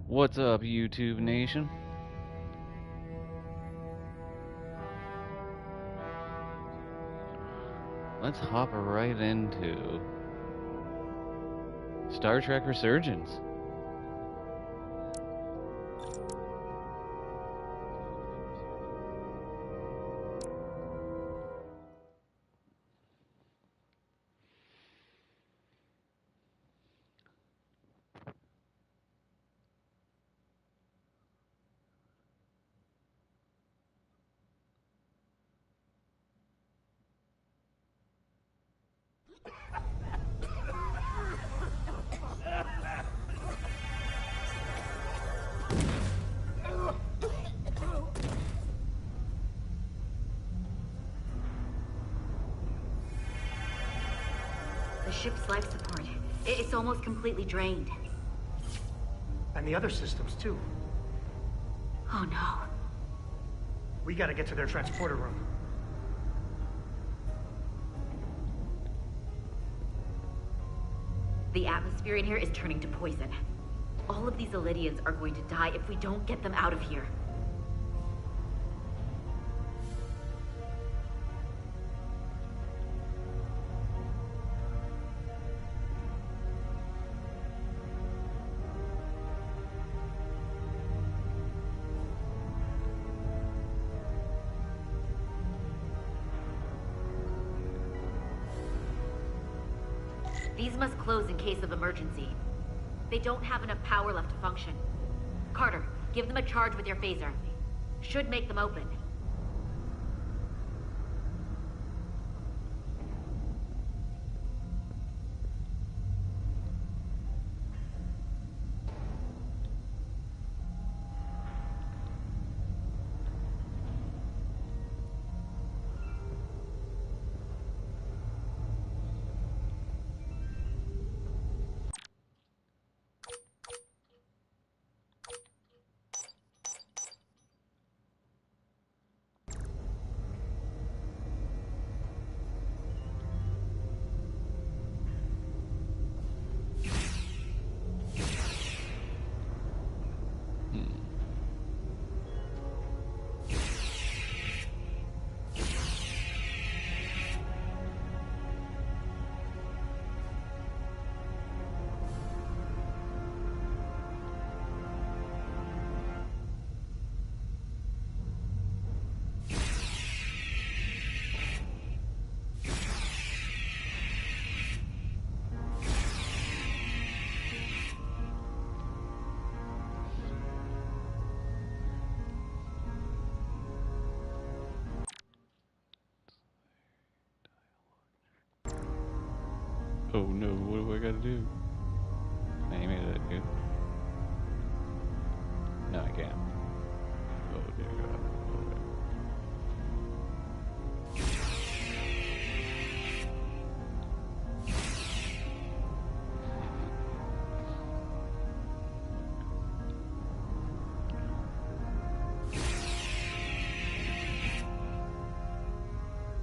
What's up, YouTube Nation? Let's hop right into Star Trek Resurgence. The ship's life support. It's almost completely drained. And the other systems, too. Oh no. We gotta get to their transporter room. The atmosphere in here is turning to poison. All of these Elydians are going to die if we don't get them out of here. These must close in case of emergency. They don't have enough power left to function. Carter, give them a charge with your phaser. Should make them open. Oh no, what do I gotta do? Name it, dude. No, I can't. Oh dear God.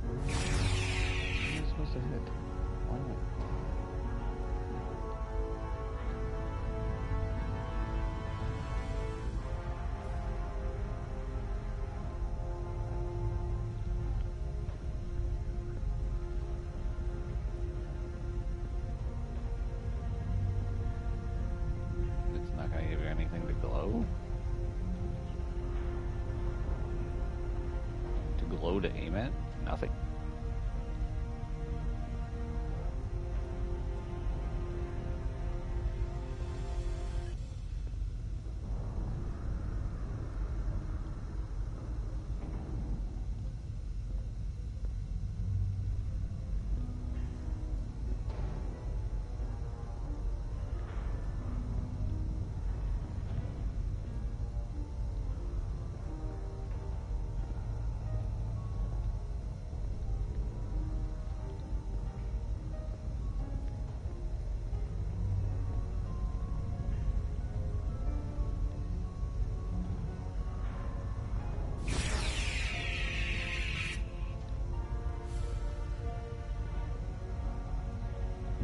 What am I supposed to hit? Oh. It's not gonna give you anything to glow? To glow to aim at? Nothing.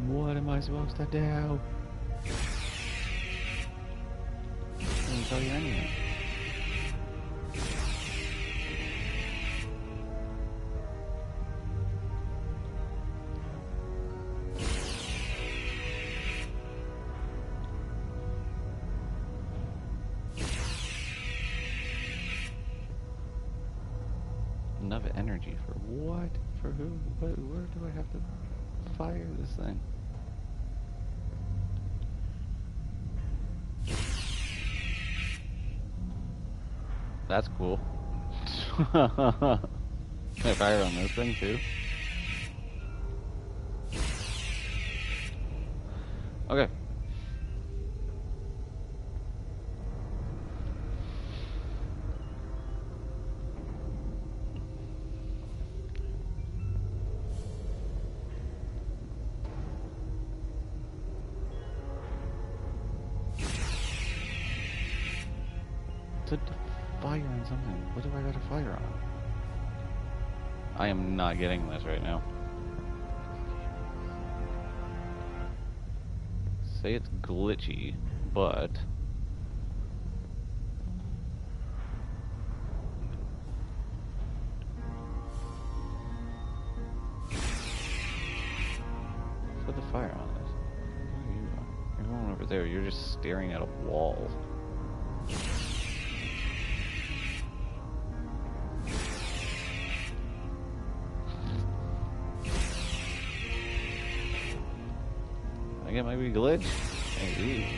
What am I supposed to do? tell you anything. Enough energy for what? For who? What? Where do I have to fire this thing? That's cool. Can I fire on this thing too? Okay. To fire on something. What do I gotta fire on? I am not getting this right now. Say it's glitchy, but put the fire on this. Where are you going? You're going over there. You're just staring at a wall. I think it might be a glitch. Maybe.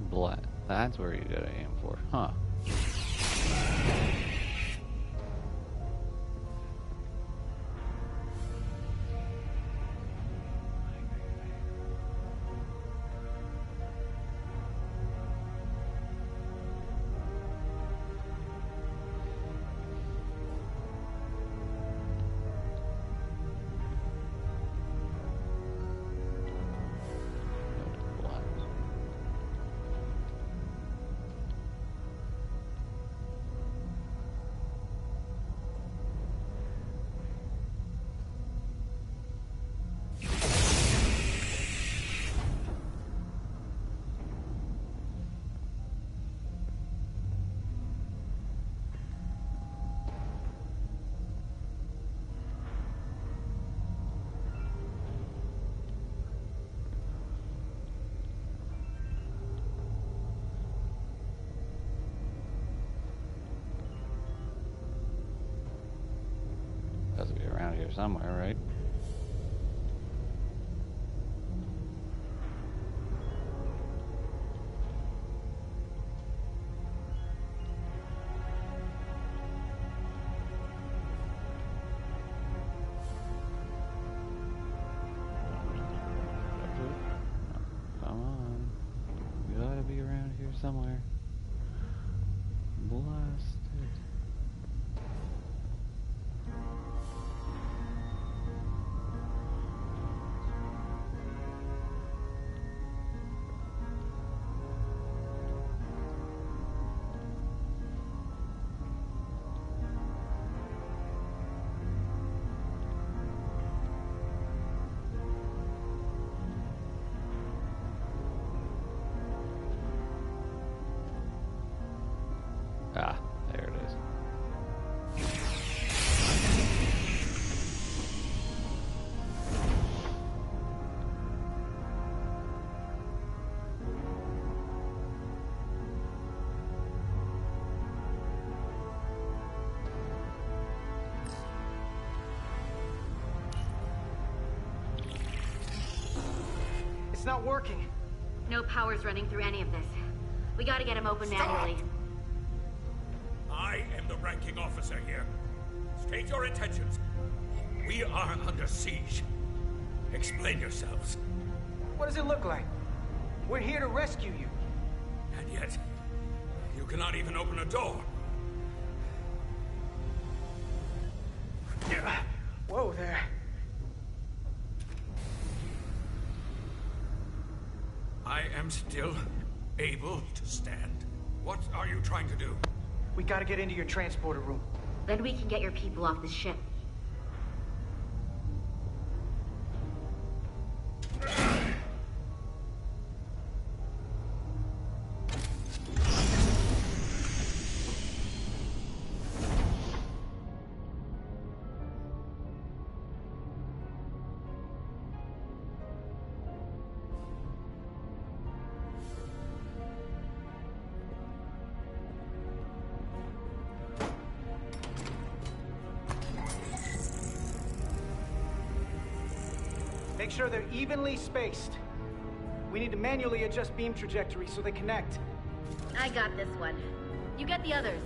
Black. That's where you gotta aim for, huh? Has to be around here somewhere, right? Come on. You gotta be around here somewhere. Blasted. not working. No power's running through any of this. We gotta get him open manually. I am the ranking officer here. State your intentions. We are under siege. Explain yourselves. What does it look like? We're here to rescue you. And yet, you cannot even open a door. Whoa there. I am still able to stand. What are you trying to do? We gotta get into your transporter room. Then we can get your people off the ship. Make sure they're evenly spaced. We need to manually adjust beam trajectory so they connect. I got this one. You get the others.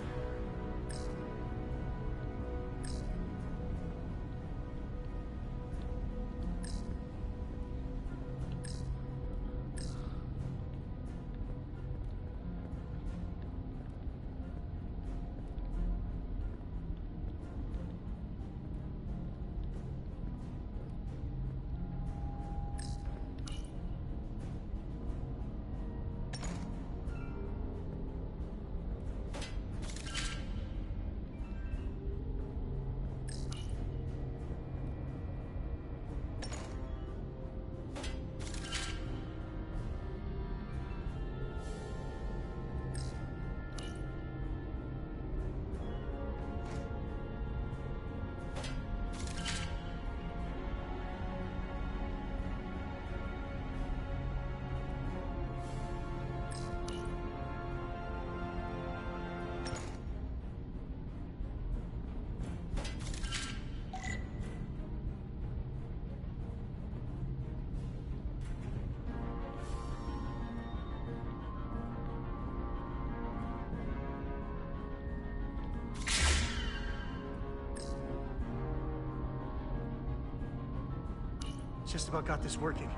Just about got this working.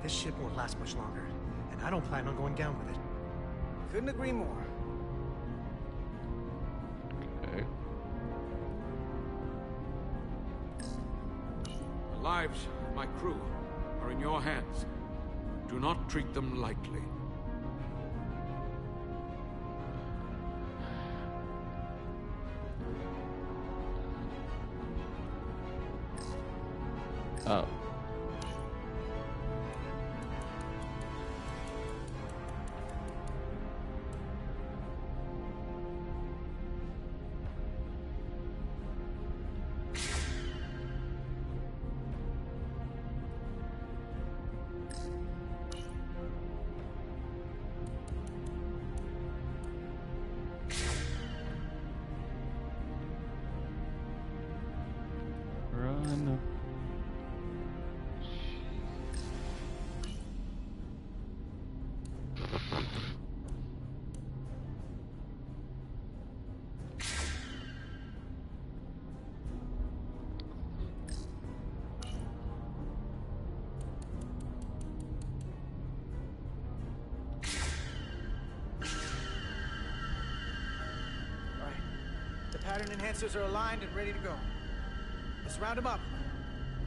This ship won't last much longer, and I don't plan on going down with it. Couldn't agree more. Okay. The lives of my crew are in your hands. Do not treat them lightly. Oh. Run. All right. The pattern enhancers are aligned and ready to go. Let's round them up.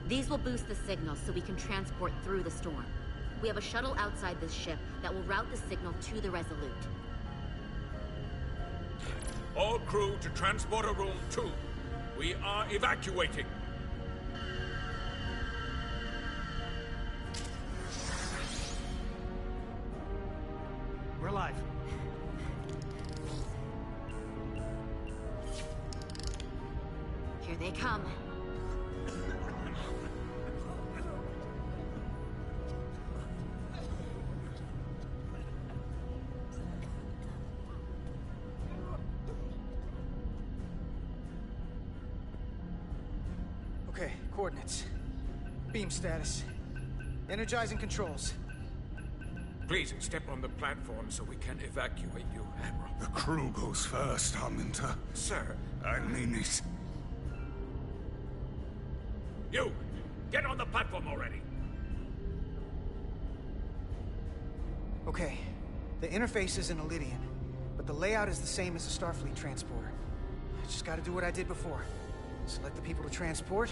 These will boost the signal so we can transport through the storm. We have a shuttle outside this ship that will route the signal to the Resolute. All crew to Transporter Room 2. We are evacuating. We're live. Here they come. Okay, coordinates. Beam status. Energizing controls. Please step on the platform so we can evacuate you, Admiral. The crew goes first, Arminta. Sir, I mean it. you! Get on the platform already! Okay, the interface is in Elydian, but the layout is the same as a Starfleet transporter. I just gotta do what I did before. Select the people to transport.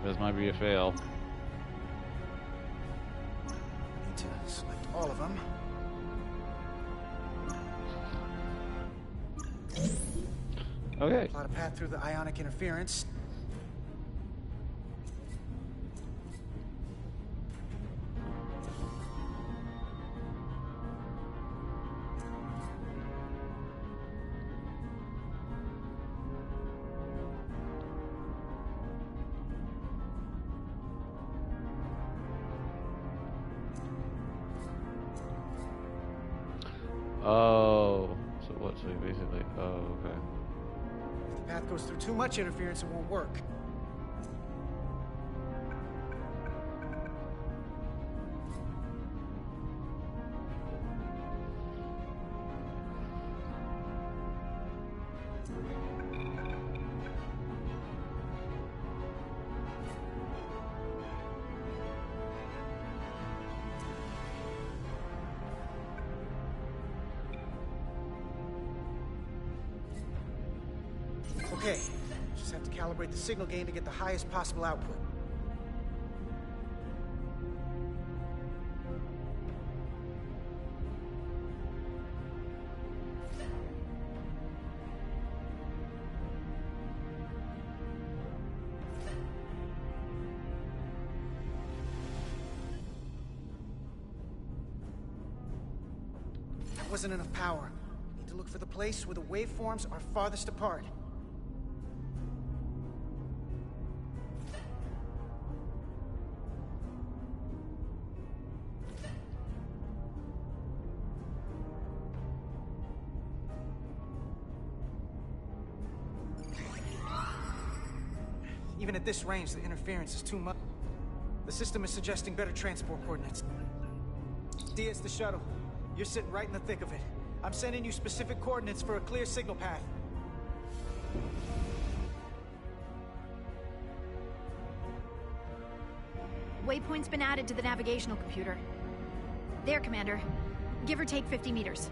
This might be a fail. Need to select all of them. Okay. Plot a path through the ionic interference. Oh. So what? So basically. Oh, okay. If the path goes through too much interference, it won't work. Okay, just have to calibrate the signal gain to get the highest possible output. That wasn't enough power. Need to look for the place where the waveforms are farthest apart. Even at this range, the interference is too much. The system is suggesting better transport coordinates. It's the shuttle. You're sitting right in the thick of it. I'm sending you specific coordinates for a clear signal path. Waypoint's been added to the navigational computer. There, Commander. Give or take 50 meters.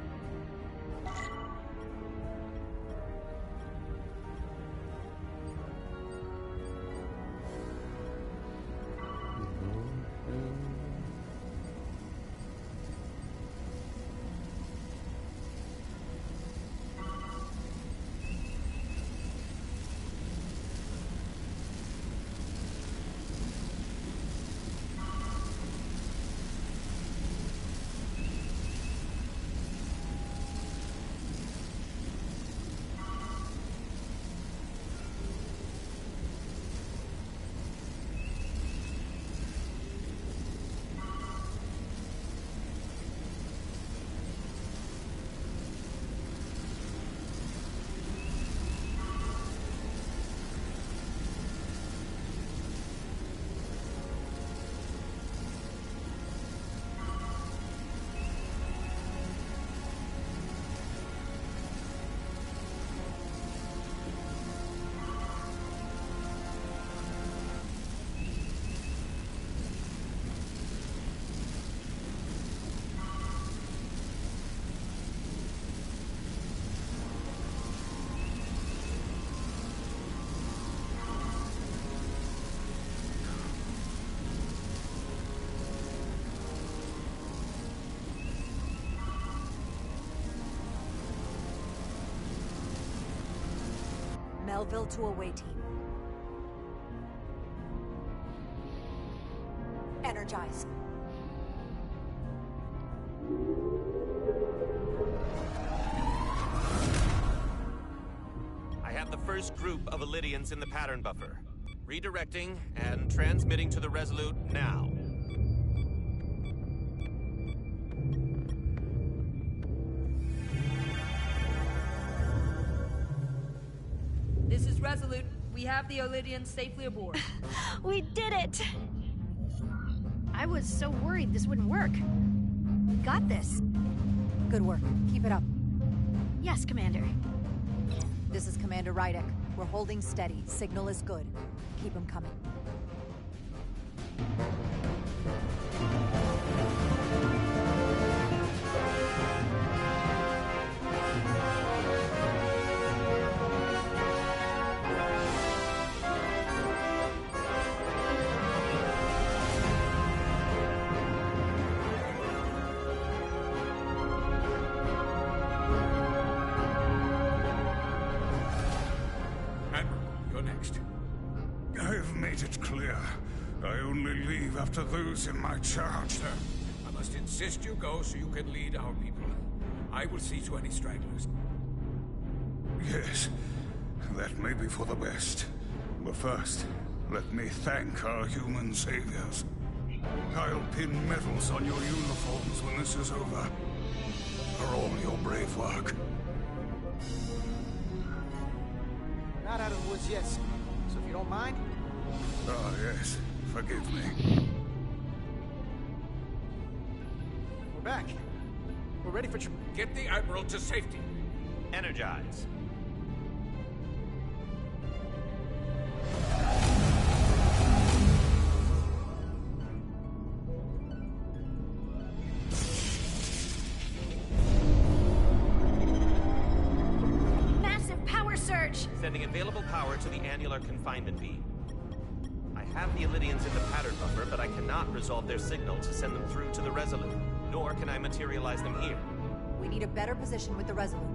Melville to away team. Energize. I have the first group of Elydians in the pattern buffer. Redirecting and transmitting to the Resolute now. This is Resolute. We We have the Olidians safely aboard. We did it! I was so worried this wouldn't work. We got this. Good work. Keep it up. Yes, Commander. This is Commander Rydek. We're holding steady. Signal is good. Keep them coming. I've made it clear. I only leave after those in my charge. Sir, I must insist you go so you can lead our people. I will see to any stragglers. Yes, that may be for the best. But first, let me thank our human saviors. I'll pin medals on your uniforms when this is over. For all your brave work. Not out of the woods yet, so if you don't mind. Ah, yes. Forgive me. We're back. We're ready for Get the Admiral to safety. Energize. Massive power surge! Sending available power to the annular confinement beam. I have the Elidians in the pattern buffer, but I cannot resolve their signal to send them through to the Resolute, nor can I materialize them here. We need a better position with the Resolute.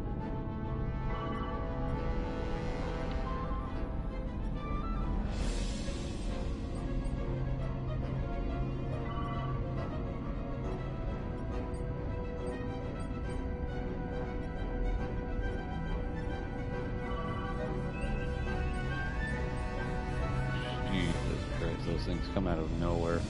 Jesus Christ, those things come out of nowhere.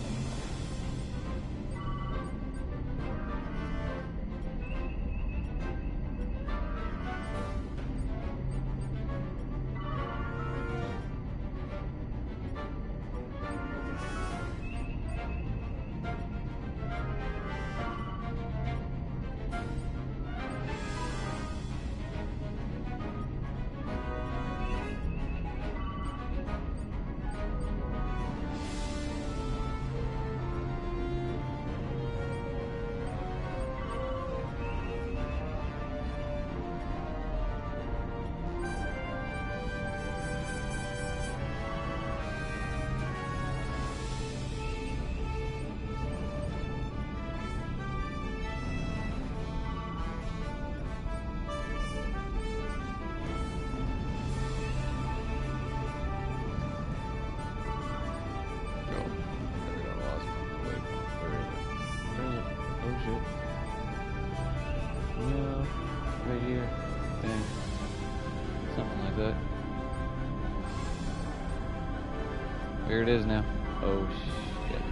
Right here. Bang. Something like that. There it is now. Oh shit.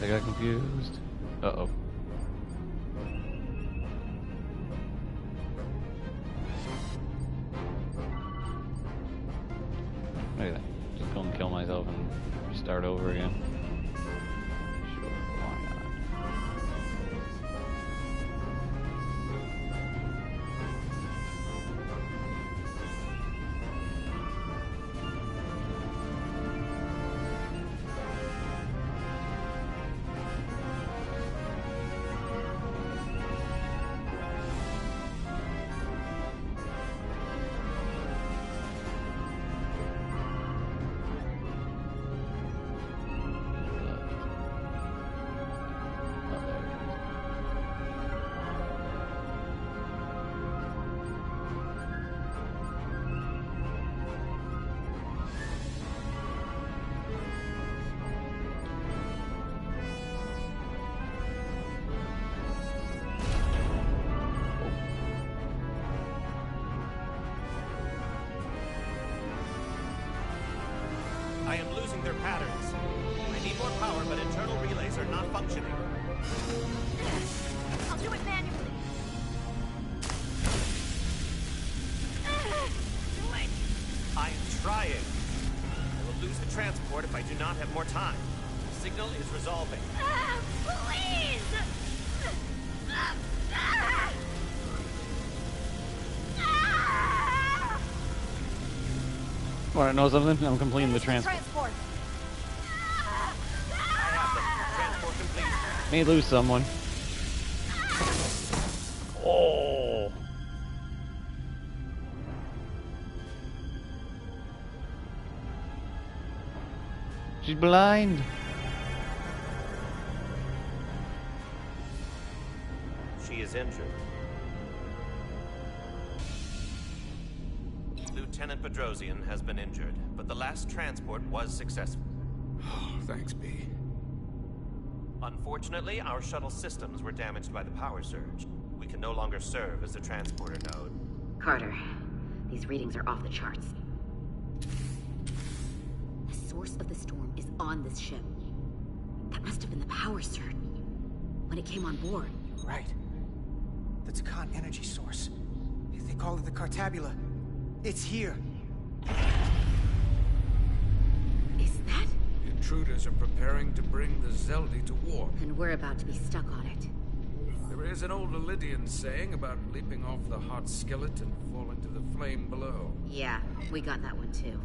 I got confused. Uh-oh. Look at that. Just go and kill myself and start over again. Sure, why not? I am losing their patterns. I need more power, but internal relays are not functioning. I'll do it manually. transport if I do not have more time. The signal is resolving. Please! Want to know something? I'm completing the transport. I have them. Transport complete. May lose someone. Oh. She's blind. She is injured. Lieutenant Bedrosian has been injured, but the last transport was successful. Oh, thanks, B. Unfortunately, our shuttle systems were damaged by the power surge. We can no longer serve as a transporter node. Carter, these readings are off the charts. The source of the storm is on this ship. That must have been the power surge when it came on board. Right. The Takan energy source. If they call it the Cartabula, it's here. Is that? Intruders are preparing to bring the Zeldi to war. And we're about to be stuck on it. There is an old Lydian saying about leaping off the hot skillet and falling to the flame below. Yeah, we got that one too.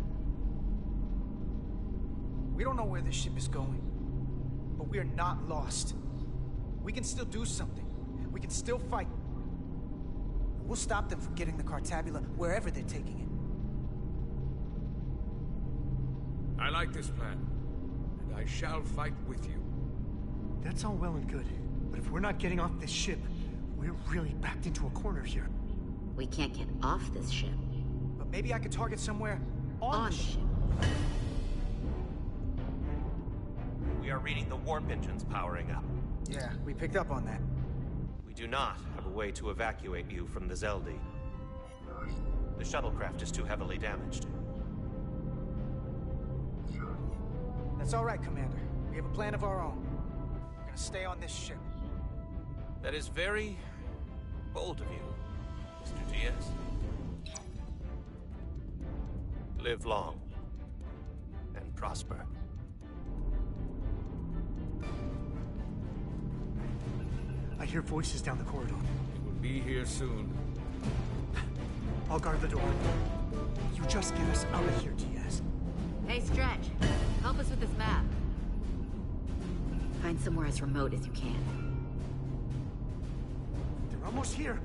We don't know where this ship is going, but we are not lost. We can still do something. We can still fight. We'll stop them from getting the Cartabula wherever they're taking it. I like this plan, and I shall fight with you. That's all well and good, but if we're not getting off this ship, we're really backed into a corner here. We can't get off this ship. But maybe I could target somewhere on On the the ship. ship. We are reading the warp engines powering up. Yeah, we picked up on that. We do not have a way to evacuate you from the Zeldi. The shuttlecraft is too heavily damaged. That's all right, Commander. We have a plan of our own. We're gonna stay on this ship. That is very bold of you, Mr. Diaz. Live long and prosper. I hear voices down the corridor. We'll be here soon. I'll guard the door. You just get us out of here, Diaz. Hey, Stretch. Help us with this map. Find somewhere as remote as you can. They're almost here.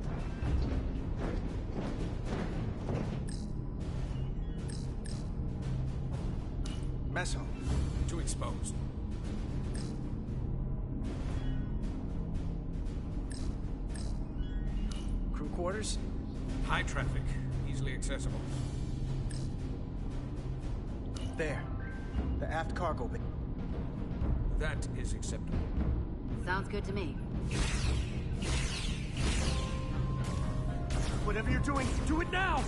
Mess hall. Too exposed. Crew quarters? High traffic, easily accessible. There. The aft cargo bay. That is acceptable. Sounds good to me. Whatever you're doing, do it now!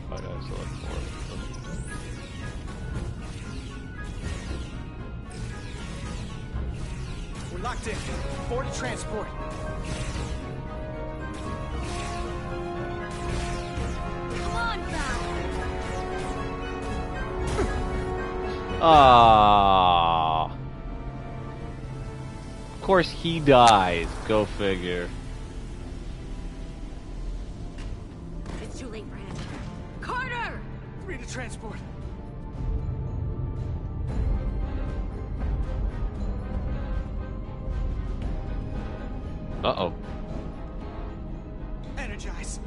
I gotta select more. We're locked in. Board to transport. Come on, Val! Ah. Of course he dies. Go figure. It's too late for him. Carter! 3 to transport. Uh-oh. Energize.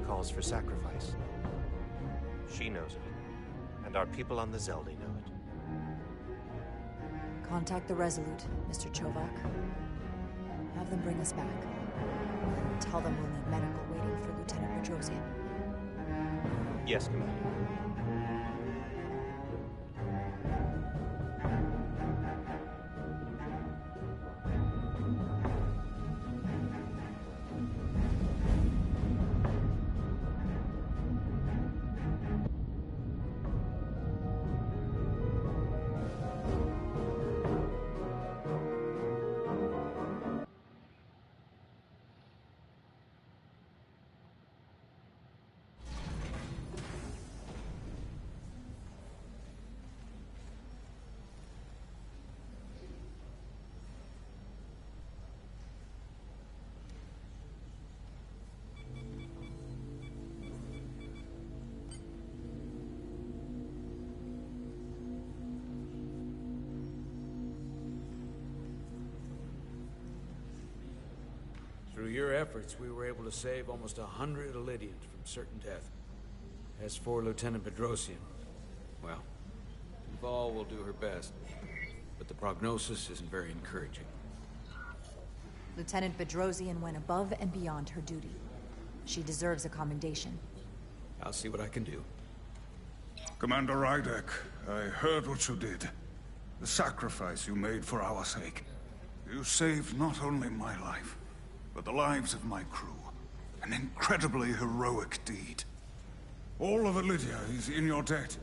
calls for sacrifice. She knows it, and our people on the Zelda know it. Contact the Resolute, Mr. Chovak. Have them bring us back. Tell them we'll need medical waiting for Lieutenant Bedrosian. Yes, Commander. Through your efforts, we were able to save almost 100 Illidians from certain death. As for Lieutenant Bedrosian, well, Val will do her best, but the prognosis isn't very encouraging. Lieutenant Bedrosian went above and beyond her duty. She deserves a commendation. I'll see what I can do. Commander Rydek, I heard what you did. The sacrifice you made for our sake. You saved not only my life, but the lives of my crew. An incredibly heroic deed. All of Illydia is in your debt.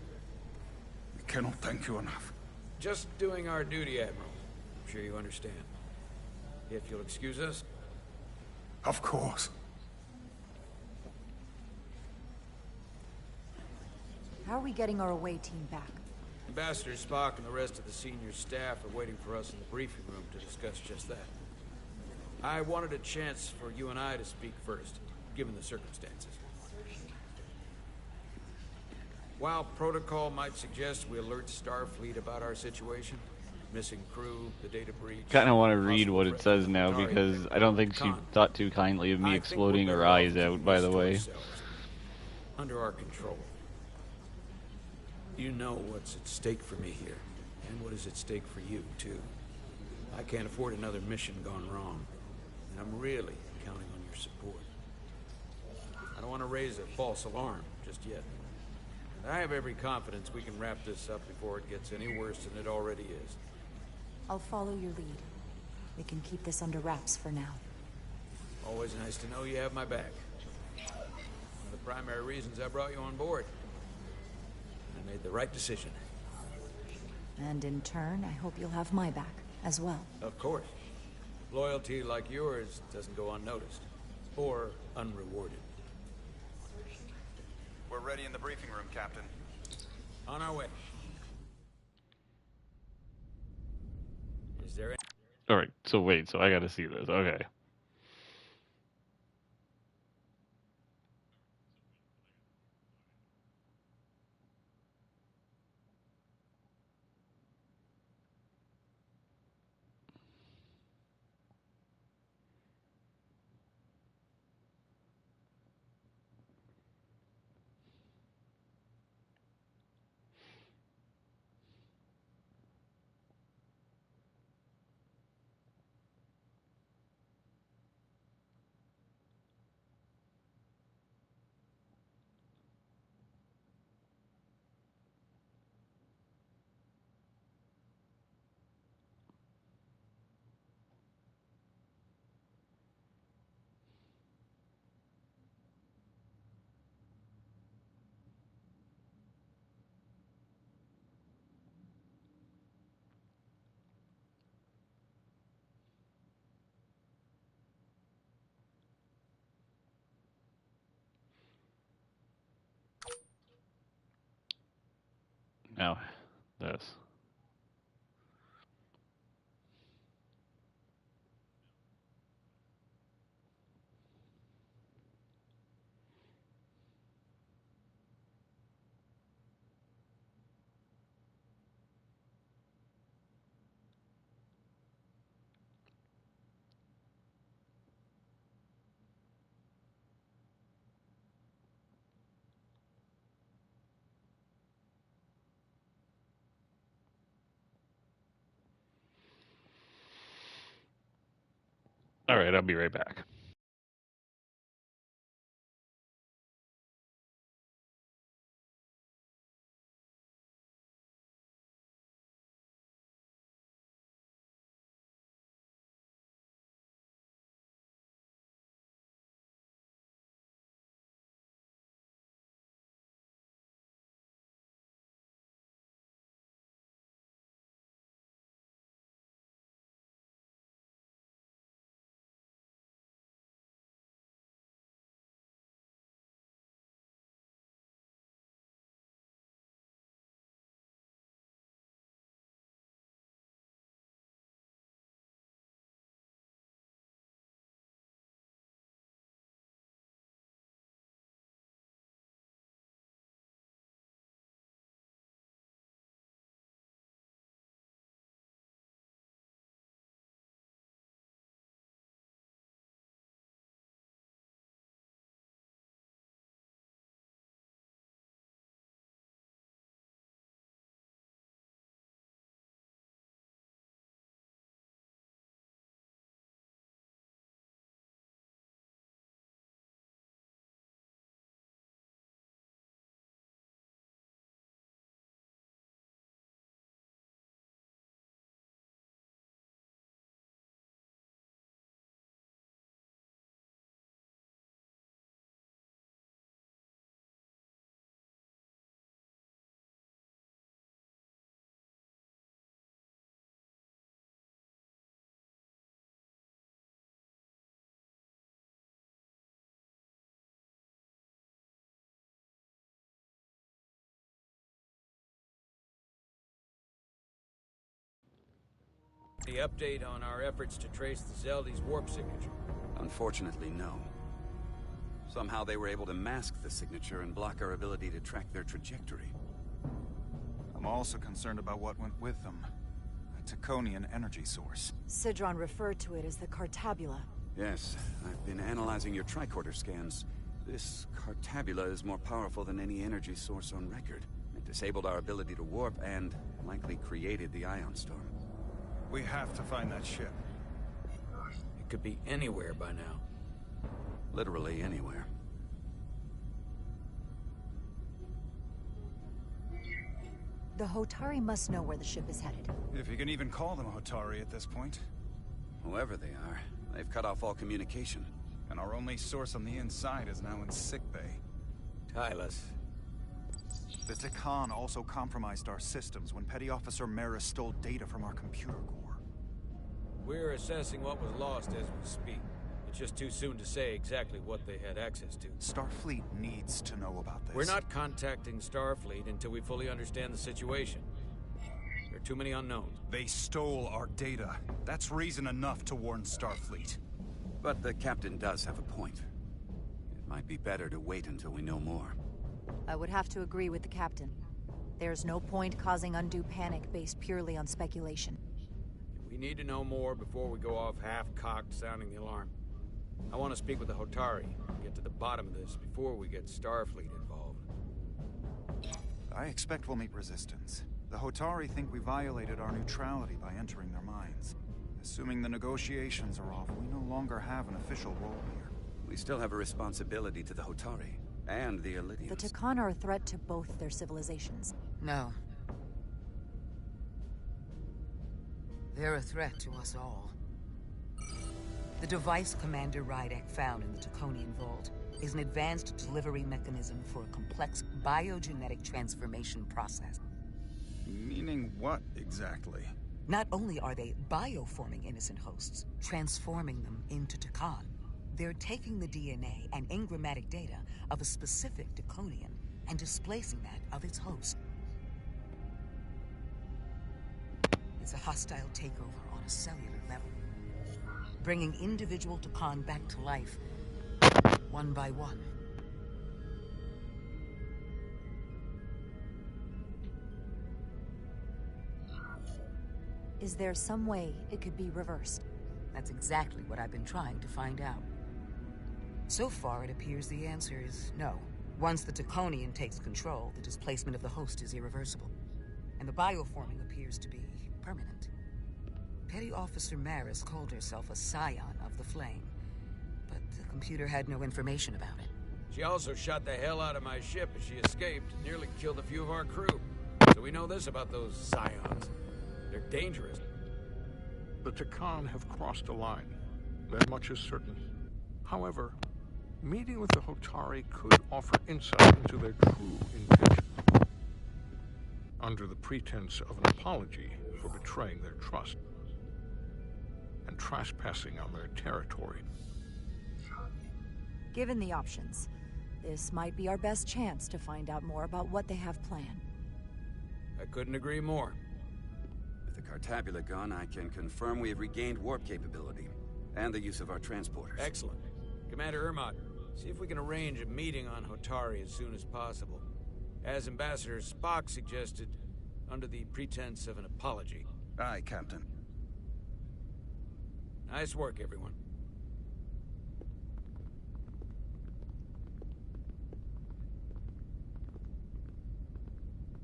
We cannot thank you enough. Just doing our duty, Admiral. I'm sure you understand. If you'll excuse us. Of course. How are we getting our away team back? Ambassador Spock and the rest of the senior staff are waiting for us in the briefing room to discuss just that. I wanted a chance for you and I to speak first, given the circumstances. While protocol might suggest we alert Starfleet about our situation, missing crew, the data breach... Kind of want to read what it says now, because I don't think she thought too kindly of me exploding her eyes out, by the way. Under our control. You know what's at stake for me here, and what is at stake for you, too. I can't afford another mission gone wrong. And I'm really counting on your support. I don't want to raise a false alarm just yet. But I have every confidence we can wrap this up before it gets any worse than it already is. I'll follow your lead. We can keep this under wraps for now. Always nice to know you have my back. One of the primary reasons I brought you on board. I made the right decision. And in turn, I hope you'll have my back as well. Of course. Loyalty like yours doesn't go unnoticed. Or unrewarded. We're ready in the briefing room, Captain. On our way. Is there any... Alright, so wait, so I gotta see this. Okay. Now, this. Alright, I'll be right back. The update on our efforts to trace the Zeldy's warp signature? Unfortunately, no. Somehow they were able to mask the signature and block our ability to track their trajectory. I'm also concerned about what went with them. A Taconian energy source. Sidron referred to it as the Cartabula. Yes, I've been analyzing your tricorder scans. This Cartabula is more powerful than any energy source on record. It disabled our ability to warp and likely created the ion storm. We have to find that ship. It could be anywhere by now. Literally anywhere. The Hotari must know where the ship is headed. If you can even call them Hotari at this point. Whoever they are, they've cut off all communication. And our only source on the inside is now in sickbay. Tylus. The Takan also compromised our systems when Petty Officer Mera stole data from our computer core. We're assessing what was lost as we speak. It's just too soon to say exactly what they had access to. Starfleet needs to know about this. We're not contacting Starfleet until we fully understand the situation. There are too many unknowns. They stole our data. That's reason enough to warn Starfleet. But the captain does have a point. It might be better to wait until we know more. I would have to agree with the captain. There's no point causing undue panic based purely on speculation. We need to know more before we go off half-cocked sounding the alarm. I want to speak with the Hotari, get to the bottom of this before we get Starfleet involved. I expect we'll meet resistance. The Hotari think we violated our neutrality by entering their minds. Assuming the negotiations are off, we no longer have an official role here. We still have a responsibility to the Hotari and the Elydians. The Takan are a threat to both their civilizations. No. They're a threat to us all. The device Commander Rydek found in the Taconian Vault is an advanced delivery mechanism for a complex biogenetic transformation process. Meaning what, exactly? Not only are they bioforming innocent hosts, transforming them into Takan, they're taking the DNA and engrammatic data of a specific Taconian and displacing that of its host. It's a hostile takeover on a cellular level, bringing individual Takan back to life, one by one. Is there some way it could be reversed? That's exactly what I've been trying to find out. So far, it appears the answer is no. Once the Taconian takes control, the displacement of the host is irreversible. And the bioforming appears to be permanent. Petty Officer Maris called herself a scion of the Flame, but the computer had no information about it. She also shot the hell out of my ship as she escaped, nearly killed a few of our crew. So we know this about those scions. They're dangerous. The Takan have crossed a line. That much is certain. However, meeting with the Hotari could offer insight into their true intentions, under the pretense of an apology for betraying their trust and trespassing on their territory. Given the options, this might be our best chance to find out more about what they have planned. I couldn't agree more. With the Cartabula gone, I can confirm we have regained warp capability and the use of our transporters. Excellent. Commander Ermot, see if we can arrange a meeting on Hotari as soon as possible. As Ambassador Spock suggested, under the pretense of an apology. Aye, Captain. Nice work, everyone.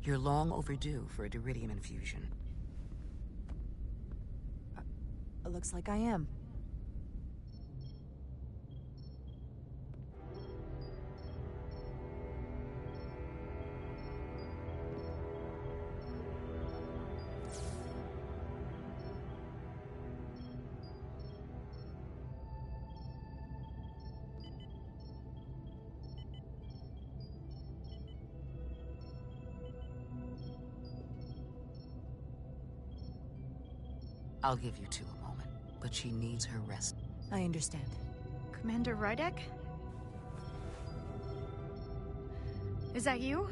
You're long overdue for a Duridium infusion. It looks like I am. I'll give you two a moment, but she needs her rest. I understand. Commander Rydek? Is that you?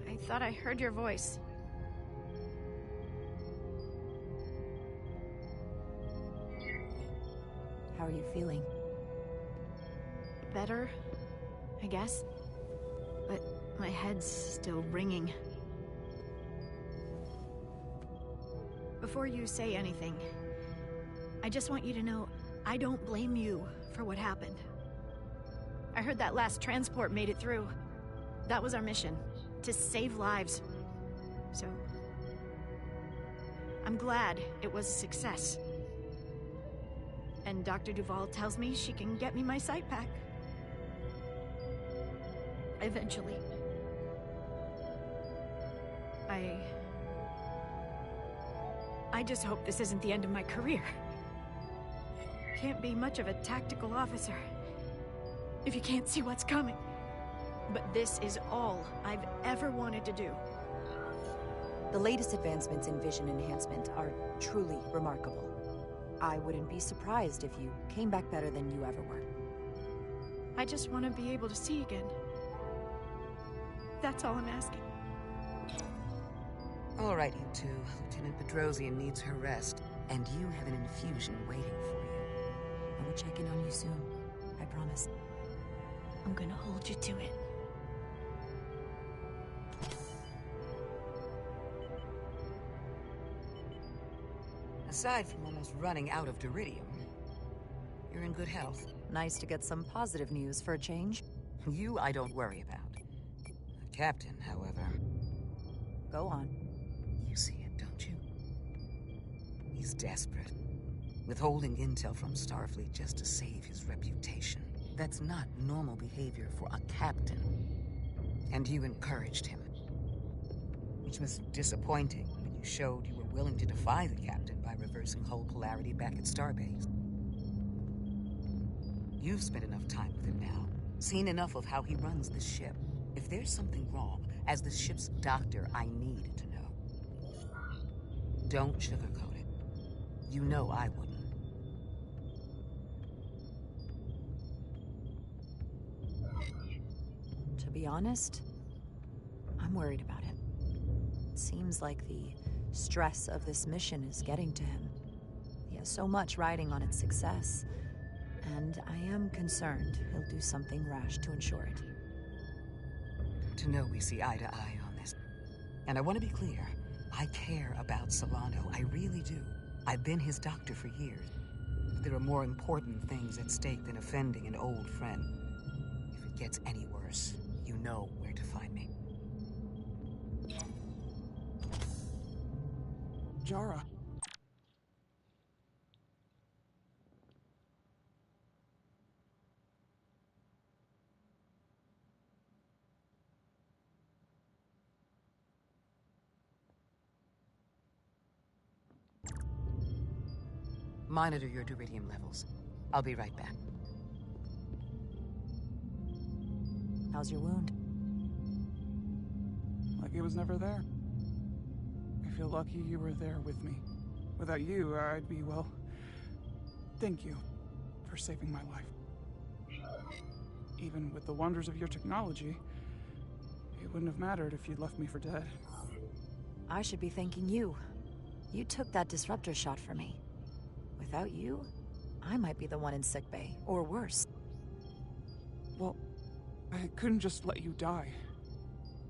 I thought I heard your voice. How are you feeling? Better, I guess. But my head's still ringing. Before you say anything, I just want you to know I don't blame you for what happened. I heard that last transport made it through. That was our mission, to save lives. So, I'm glad it was a success. And Dr. Duval tells me she can get me my sight back. Eventually. I just hope this isn't the end of my career. Can't be much of a tactical officer if you can't see what's coming. But this is all I've ever wanted to do. The latest advancements in vision enhancement are truly remarkable. I wouldn't be surprised if you came back better than you ever were. I just want to be able to see again. That's all I'm asking. All right, you two. Lieutenant Bedrosian needs her rest, and you have an infusion waiting for you. I will check in on you soon. I promise. I'm gonna hold you to it. Aside from almost running out of Duridium, you're in good health. Nice to get some positive news for a change. You I don't worry about. The Captain, however... Go on. You see it, don't you? He's desperate. Withholding intel from Starfleet just to save his reputation. That's not normal behavior for a captain. And you encouraged him. Which was disappointing when you showed you were willing to defy the captain by reversing hull polarity back at Starbase. You've spent enough time with him now, seen enough of how he runs this ship. If there's something wrong, as the ship's doctor, I need to know. Don't sugarcoat it. You know I wouldn't. To be honest, I'm worried about him. It seems like the stress of this mission is getting to him. He has so much riding on its success, and I am concerned he'll do something rash to ensure it. To know we see eye to eye on this. And I want to be clear, I care about Solano, I really do. I've been his doctor for years. But there are more important things at stake than offending an old friend. If it gets any worse, you know where to find me. Jara, Monitor your duridium levels. I'll be right back. How's your wound? Like it was never there. I feel lucky you were there with me. Without you, I'd be, well... Thank you for saving my life. Even with the wonders of your technology, it wouldn't have mattered if you'd left me for dead. I should be thanking you. You took that disruptor shot for me. Without you, I might be the one in sickbay, or worse. Well, I couldn't just let you die.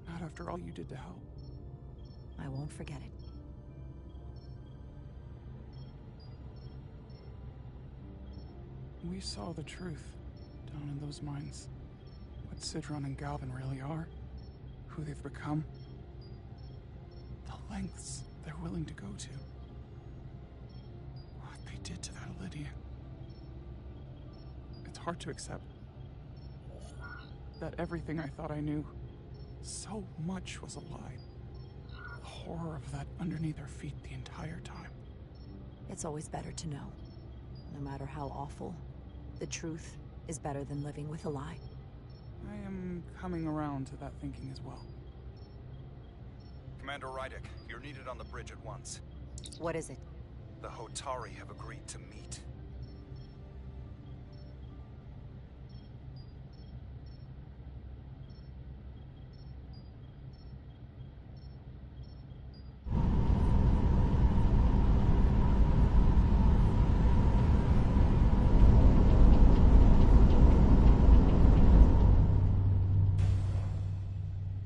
Not after all you did to help. I won't forget it. We saw the truth down in those mines. What Sidron and Galvin really are. Who they've become. The lengths they're willing to go to. What they did to that Lydian. It's hard to accept that everything I thought I knew, so much was a lie. The horror of that underneath our feet the entire time. It's always better to know. No matter how awful, the truth is better than living with a lie. I am coming around to that thinking as well. Commander Rydick, you're needed on the bridge at once. What is it? The Hotari have agreed to meet.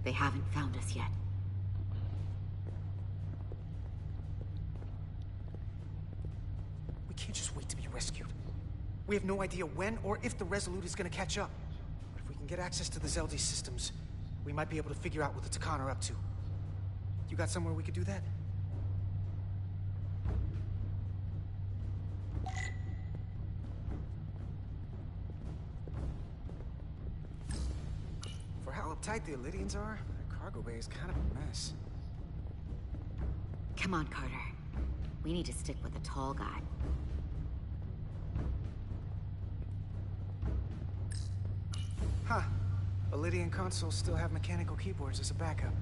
They haven't found us yet. We can't just wait to be rescued. We have no idea when or if the Resolute is gonna catch up. But if we can get access to the Zeldi systems, we might be able to figure out what the Takan are up to. You got somewhere we could do that? For how uptight the Illydians are, their cargo bay is kind of a mess. Come on, Carter. We need to stick with the tall guy. Huh. Illydian consoles still have mechanical keyboards as a backup.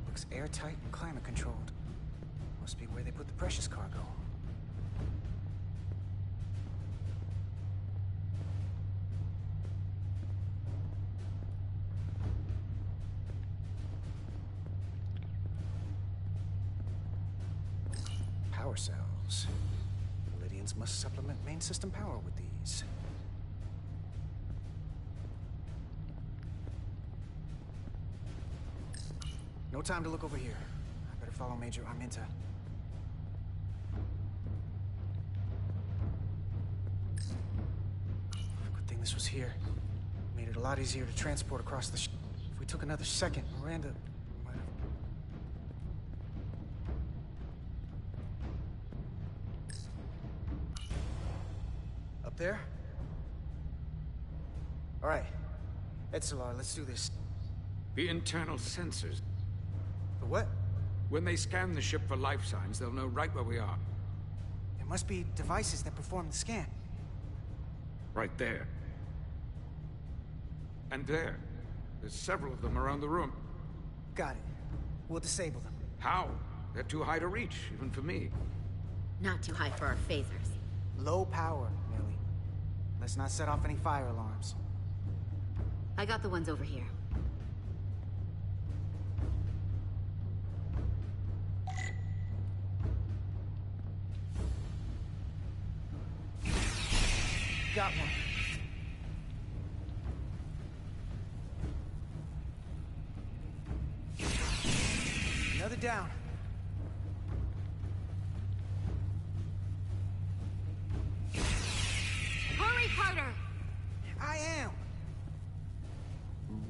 Looks airtight and climate controlled. Must be where they put the precious cargo. Power cells. Lydians must supplement main system power with these. No time to look over here. I better follow Major Arminta. Good thing this was here. Made it a lot easier to transport across the ship. If we took another second, Miranda might have... Up there? All right. Etzelar, let's do this. The internal sensors. The what? When they scan the ship for life signs, they'll know right where we are. There must be devices that perform the scan. Right there. And there. There's several of them around the room. Got it. We'll disable them. How? They're too high to reach, even for me. Not too high for our phasers. Low power, Millie. Let's not set off any fire alarms. I got the ones over here. Got one. Another down. Hurry, Carter! I am.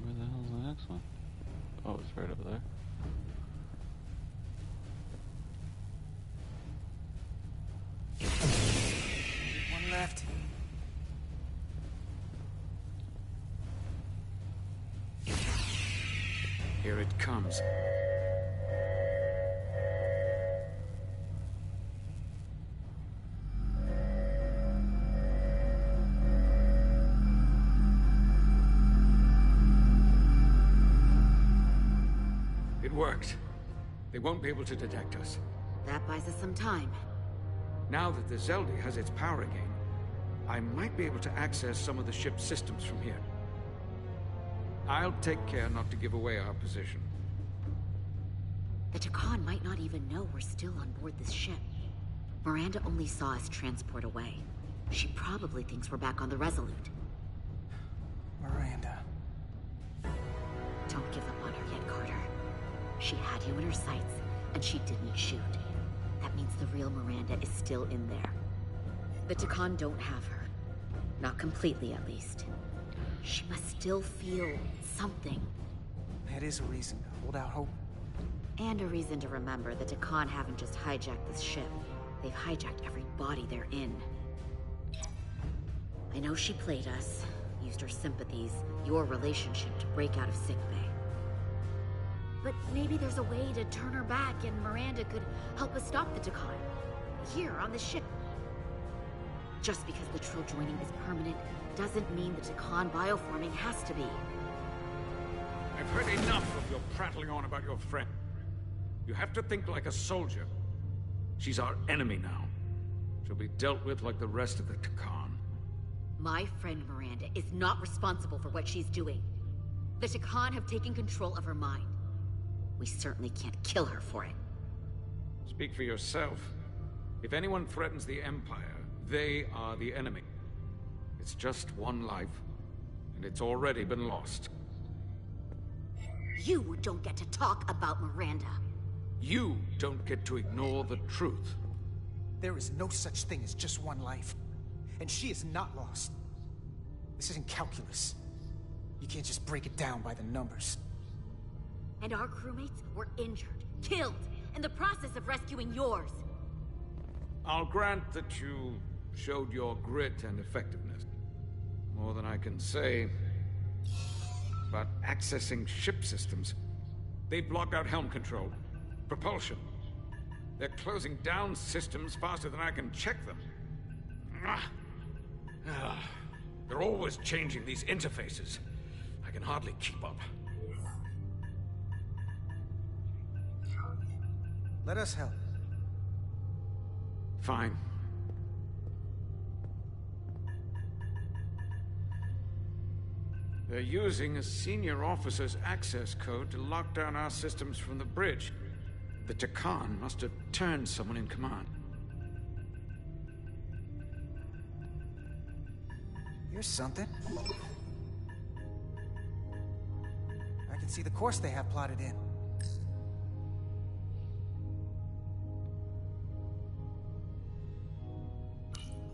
Where the hell's the next one? Oh, it's right over there. One left. Here it comes. It worked. They won't be able to detect us. That buys us some time. Now that the Zelda has its power again, I might be able to access some of the ship's systems from here. I'll take care not to give away our position. The Takan might not even know we're still on board this ship. Miranda only saw us transport away. She probably thinks we're back on the Resolute. Miranda. Don't give up on her yet, Carter. She had you in her sights, and she didn't shoot. That means the real Miranda is still in there. The Takan don't have her. Not completely, at least. She must still feel something. That is a reason to hold out hope. And a reason to remember the Takan haven't just hijacked this ship. They've hijacked every body they're in. I know she played us, used her sympathies, your relationship to break out of sickbay. But maybe there's a way to turn her back and Miranda could help us stop the Takan. Here, on the ship. Just because the Trill joining is permanent doesn't mean the Takan bioforming has to be. I've heard enough of your prattling on about your friend. You have to think like a soldier. She's our enemy now. She'll be dealt with like the rest of the Takan. My friend Miranda is not responsible for what she's doing. The Takan have taken control of her mind. We certainly can't kill her for it. Speak for yourself. If anyone threatens the Empire, they are the enemy. It's just one life, and it's already been lost. You don't get to talk about Miranda. You don't get to ignore the truth. There is no such thing as just one life. And she is not lost. This isn't calculus. You can't just break it down by the numbers. And our crewmates were injured, killed, in the process of rescuing yours. I'll grant that you showed your grit and effectiveness. More than I can say about accessing ship systems. They blocked out helm control, propulsion. They're closing down systems faster than I can check them. They're always changing these interfaces. I can hardly keep up. Let us help. Fine. They're using a senior officer's access code to lock down our systems from the bridge. The Takan must have turned someone in command. Here's something. I can see the course they have plotted in.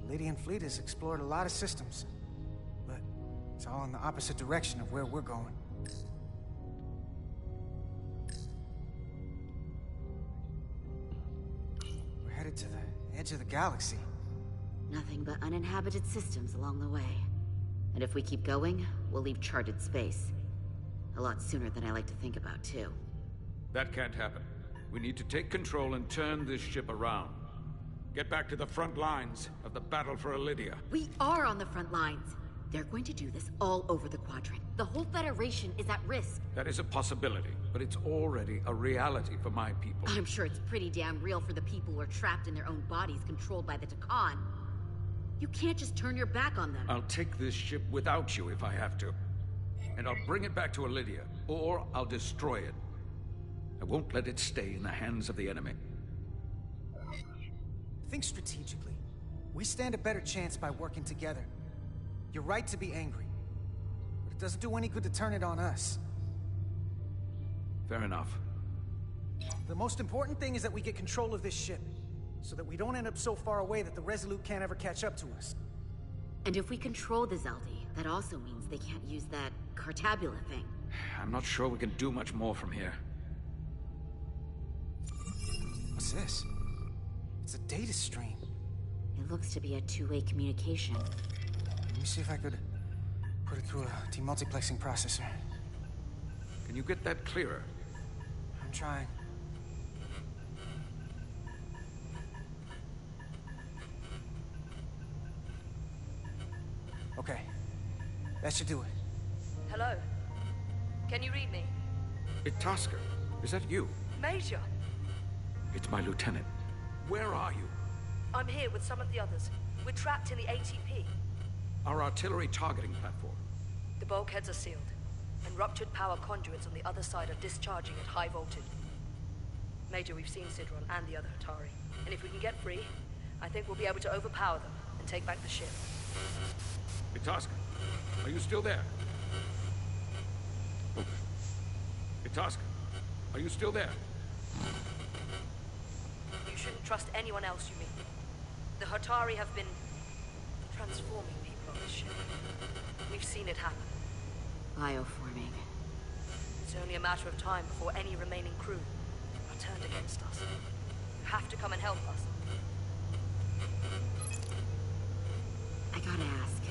The Lydian fleet has explored a lot of systems, but it's all in the opposite direction of where we're going. We're headed to the edge of the galaxy. Nothing but uninhabited systems along the way. And if we keep going, we'll leave charted space. A lot sooner than I like to think about, too. That can't happen. We need to take control and turn this ship around. Get back to the front lines of the battle for Elydia. We are on the front lines. They're going to do this all over the Quadrant. The whole Federation is at risk. That is a possibility, but it's already a reality for my people. I'm sure it's pretty damn real for the people who are trapped in their own bodies controlled by the Takan. You can't just turn your back on them. I'll take this ship without you if I have to. And I'll bring it back to Elydia, or I'll destroy it. I won't let it stay in the hands of the enemy. Think strategically. We stand a better chance by working together. You're right to be angry, but it doesn't do any good to turn it on us. Fair enough. The most important thing is that we get control of this ship, so that we don't end up so far away that the Resolute can't ever catch up to us. And if we control the Zeldi, that also means they can't use that Cartabula thing. I'm not sure we can do much more from here. What's this? It's a data stream. It looks to be a two-way communication. Let me see if I could put it through a demultiplexing processor. Can you get that clearer? I'm trying. Okay. That should do it. Hello? Can you read me? Itasca, is that you? Major! It's my lieutenant. Where are you? I'm here with some of the others. We're trapped in the ATP. Our artillery targeting platform. The bulkheads are sealed, and ruptured power conduits on the other side are discharging at high voltage. Major, we've seen Sidron and the other Hatari, and if we can get free, I think we'll be able to overpower them and take back the ship. Itasca, are you still there? Itasca, are you still there? You shouldn't trust anyone else you meet. The Hatari have been transforming people on this ship. We've seen it happen. Bioforming. It's only a matter of time before any remaining crew are turned against us. You have to come and help us. I gotta ask,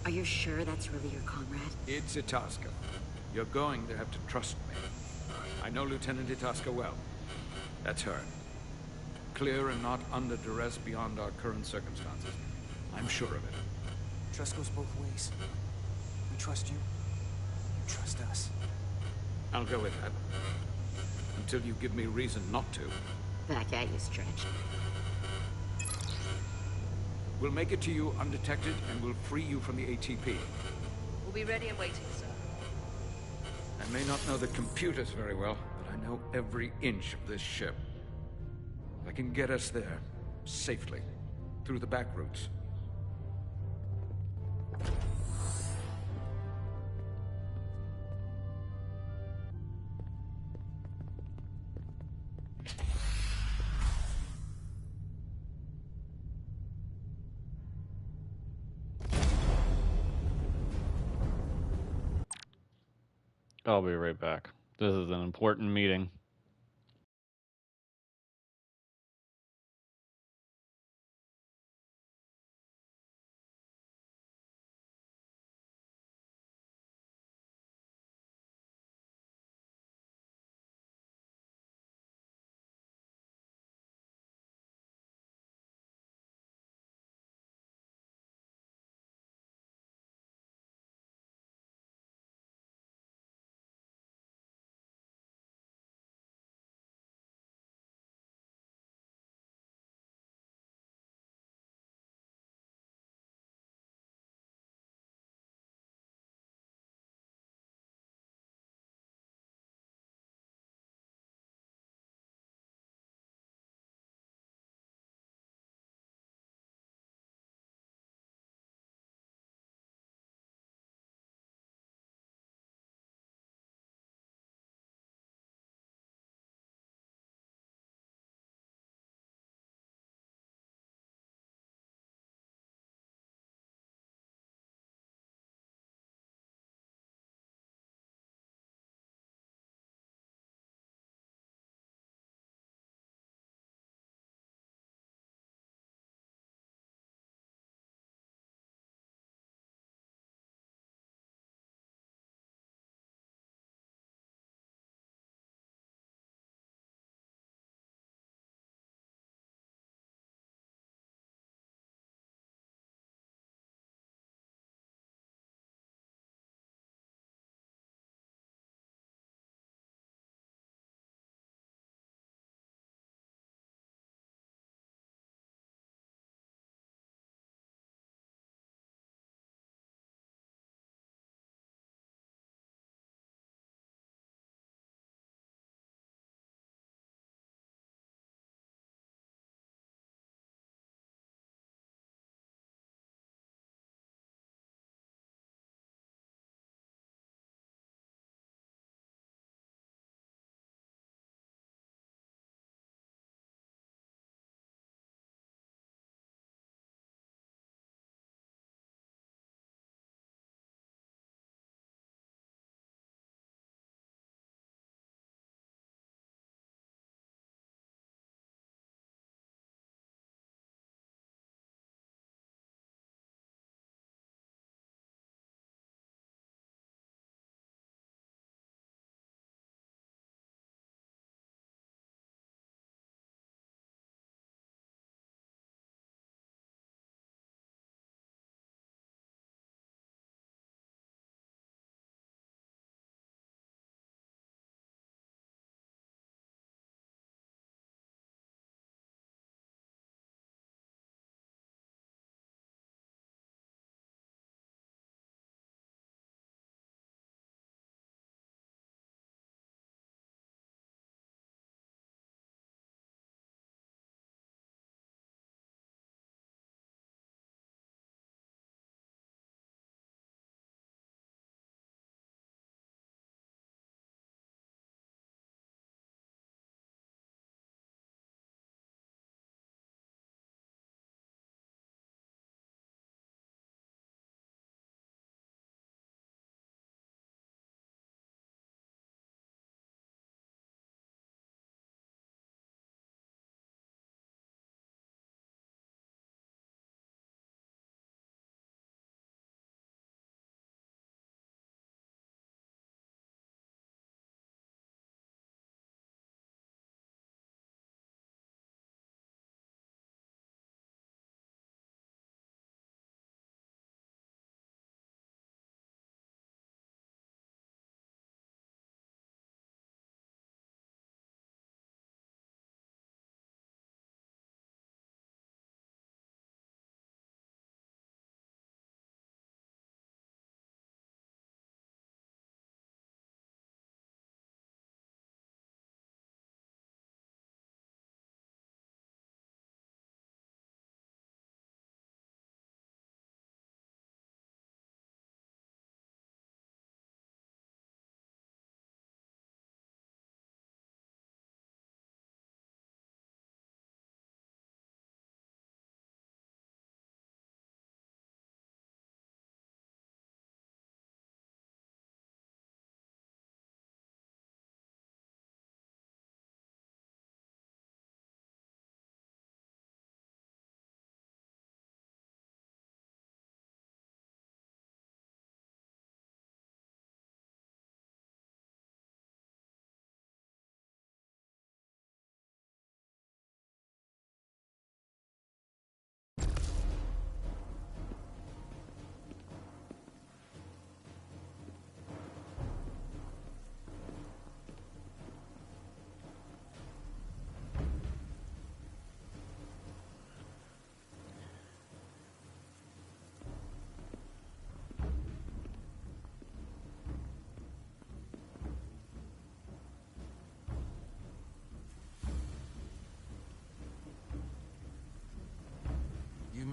are you sure that's really your comrade? It's Itasca. You're going to have to trust me. I know Lieutenant Itasca well. That's her. Clear and not under duress beyond our current circumstances. I'm sure of it. Trust goes both ways. We trust you. You trust us. I'll go with that. Until you give me reason not to. Back at you, Stretch. We'll make it to you undetected, and we'll free you from the ATP. We'll be ready and waiting, sir. I may not know the computers very well, but I know every inch of this ship. I can get us there, safely, through the back routes. I'll be right back. This is an important meeting.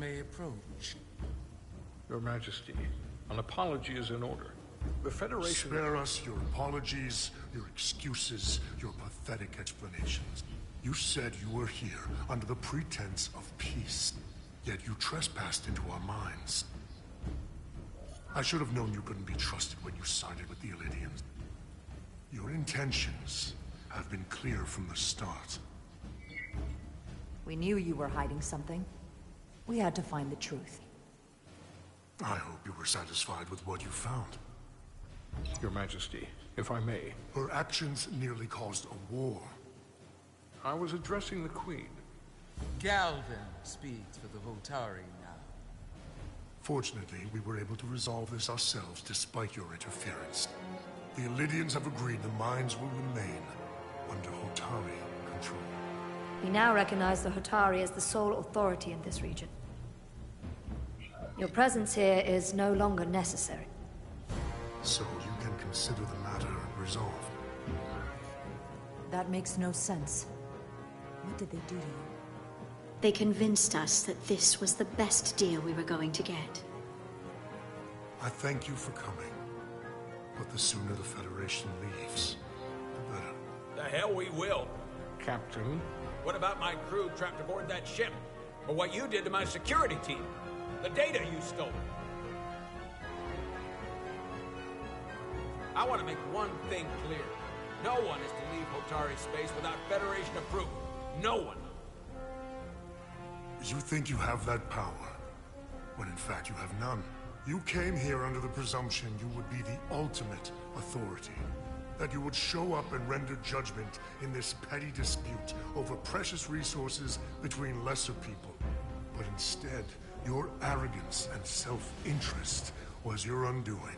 may approach. Your Majesty, an apology is in order. The Federation... Spare us your apologies, your excuses, your pathetic explanations. You said you were here under the pretense of peace, yet you trespassed into our minds. I should have known you couldn't be trusted when you sided with the Illidians. Your intentions have been clear from the start. We knew you were hiding something. We had to find the truth. I hope you were satisfied with what you found. Your Majesty, if I may. Her actions nearly caused a war. I was addressing the Queen. Galvin speaks for the Hotari now. Fortunately, we were able to resolve this ourselves despite your interference. The Illidians have agreed the mines will remain under Hotari control. We now recognize the Hotari as the sole authority in this region. Your presence here is no longer necessary. So you can consider the matter resolved. That makes no sense. What did they do to you? They convinced us that this was the best deal we were going to get. I thank you for coming. But the sooner the Federation leaves, the better. The hell we will. Captain? What about my crew trapped aboard that ship? Or what you did to my security team? The data you stole? I want to make one thing clear. No one is to leave Hotari space without Federation approval. No one. You think you have that power, when in fact you have none. You came here under the presumption you would be the ultimate authority. That you would show up and render judgment in this petty dispute over precious resources between lesser people. But instead, your arrogance and self-interest was your undoing.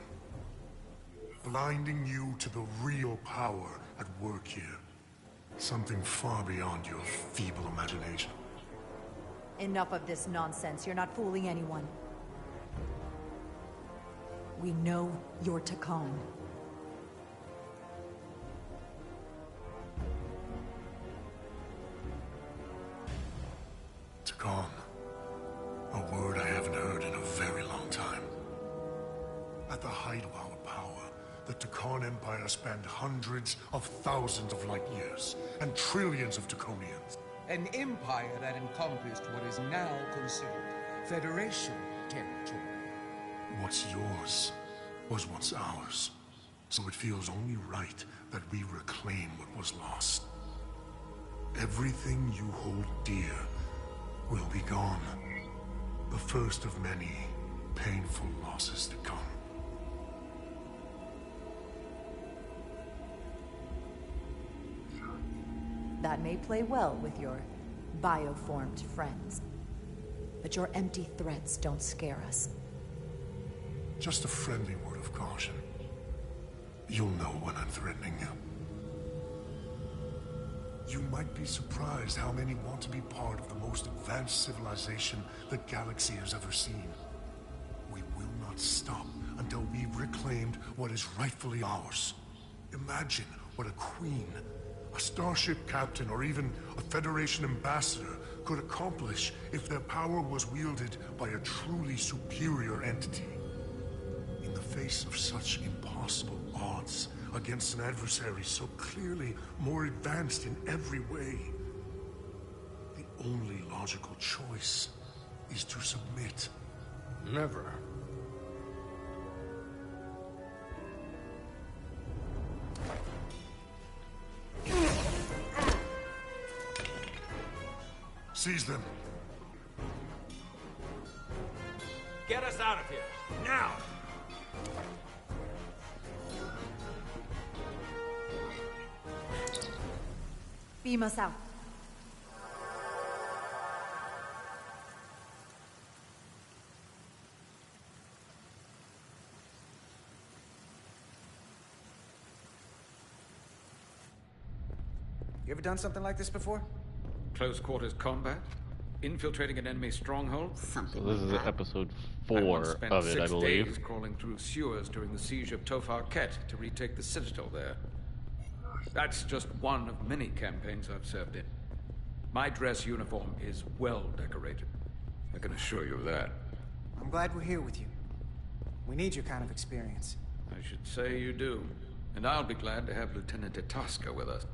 Blinding you to the real power at work here. Something far beyond your feeble imagination. Enough of this nonsense. You're not fooling anyone. We know you're Takan. Takan. A word I haven't heard in a very long time. At the height of our power, the Takan Empire spanned hundreds of thousands of light years, and trillions of Taconians. An empire that encompassed what is now considered Federation territory. What's yours was once ours, so it feels only right that we reclaim what was lost. Everything you hold dear will be gone. The first of many painful losses to come. That may play well with your bioformed friends. But your empty threats don't scare us. Just a friendly word of caution. You'll know when I'm threatening you. You might be surprised how many want to be part of the most advanced civilization the galaxy has ever seen. We will not stop until we've reclaimed what is rightfully ours. Imagine what a queen, a starship captain, or even a Federation ambassador could accomplish if their power was wielded by a truly superior entity. In the face of such impossible odds against an adversary so clearly more advanced in every way, the only logical choice is to submit. Never. Seize them. Get us out of here, now! Beam us out. You ever done something like this before? Close quarters combat? Infiltrating an enemy stronghold? So this is episode 4 spent of it, I 6 believe. days crawling through sewers during the siege of Tofar Ket to retake the citadel there. That's just one of many campaigns I've served in. My dress uniform is well decorated. I can assure you of that. I'm glad we're here with you. We need your kind of experience. I should say you do. And I'll be glad to have Lieutenant Itasca with us.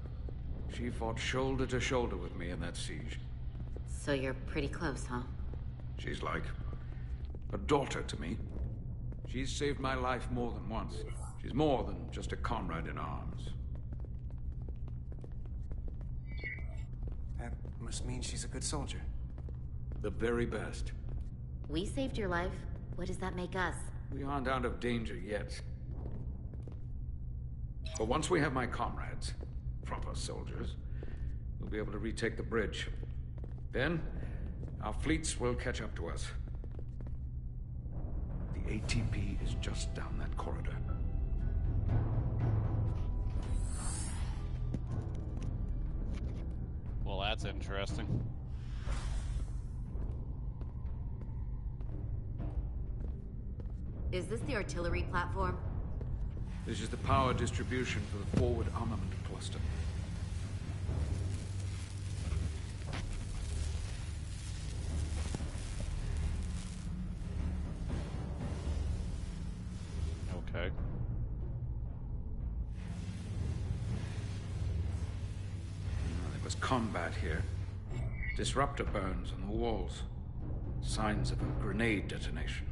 She fought shoulder to shoulder with me in that siege. So you're pretty close, huh? She's like a daughter to me. She's saved my life more than once. She's more than just a comrade in arms. That must mean she's a good soldier. The very best. We saved your life. What does that make us? We aren't out of danger yet. But once we have my comrades, proper soldiers, we'll be able to retake the bridge. Then, our fleets will catch up to us. The ATP is just down that corridor. Well, that's interesting. Is this the artillery platform? This is the power distribution for the forward armament cluster. Okay. There was combat here. Disruptor burns on the walls. Signs of a grenade detonation.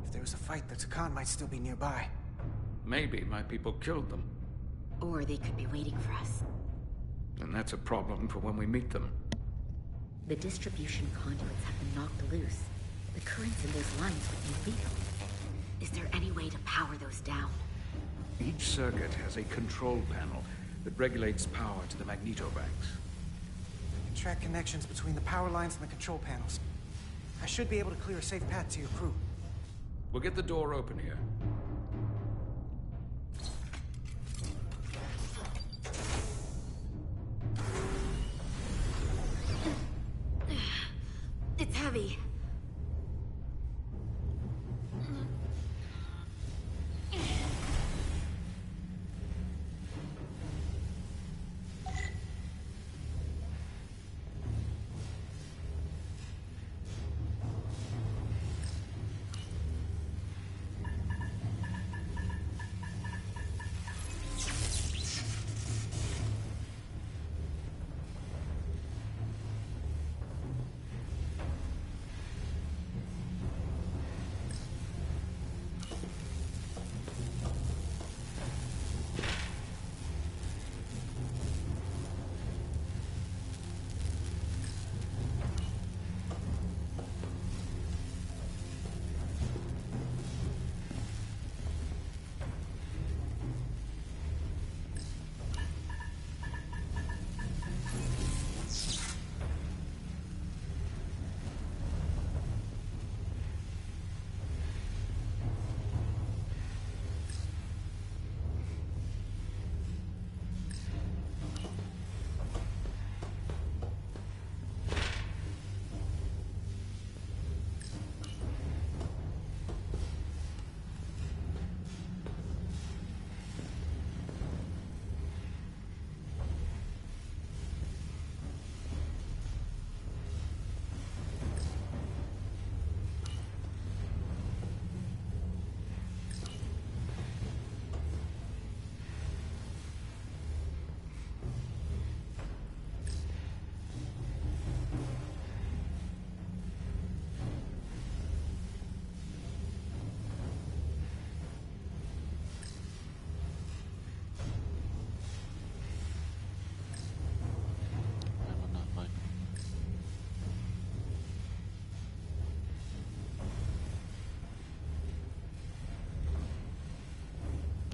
If there was a fight, the Takan might still be nearby. Maybe my people killed them. Or they could be waiting for us. And that's a problem for when we meet them. The distribution conduits have been knocked loose. The currents in those lines would be lethal. Is there any way to power those down? Each circuit has a control panel that regulates power to the magnetobanks. I can track connections between the power lines and the control panels. I should be able to clear a safe path to your crew. We'll get the door open here. It's heavy.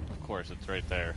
Of course, it's right there.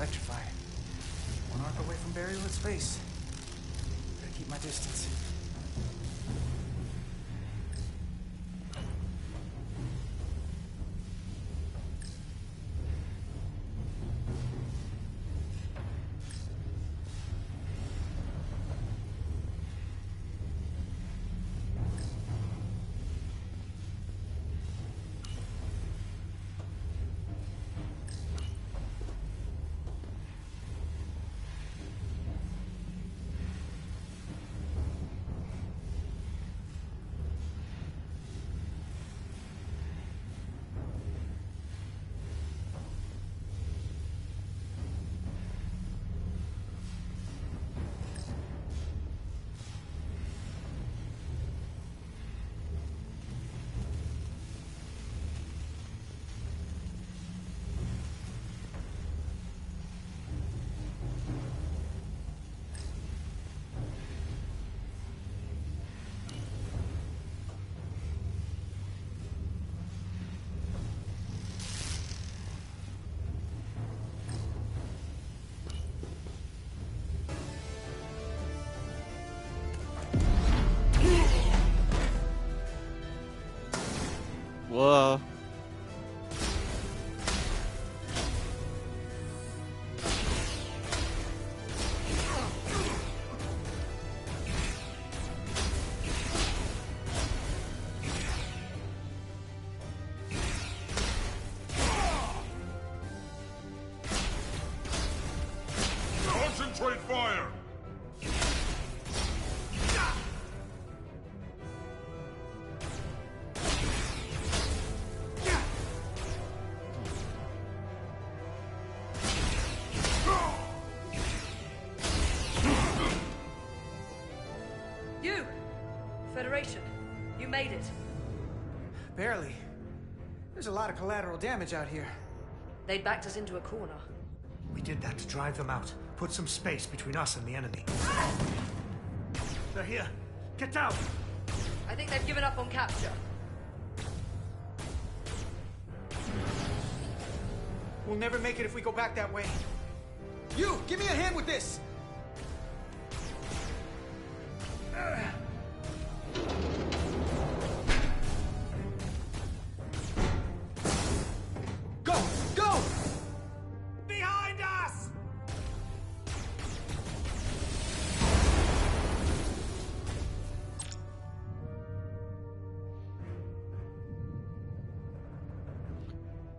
electrified. One arc away from burial in space. Gotta keep my distance. Whoa. Concentrate fire! You! Federation, you made it. Barely. There's a lot of collateral damage out here. They'd backed us into a corner. We did that to drive them out. Put some space between us and the enemy. They're here. Get down! I think they've given up on capture. We'll never make it if we go back that way. You! Give me a hand with this! Go! Go! Behind us!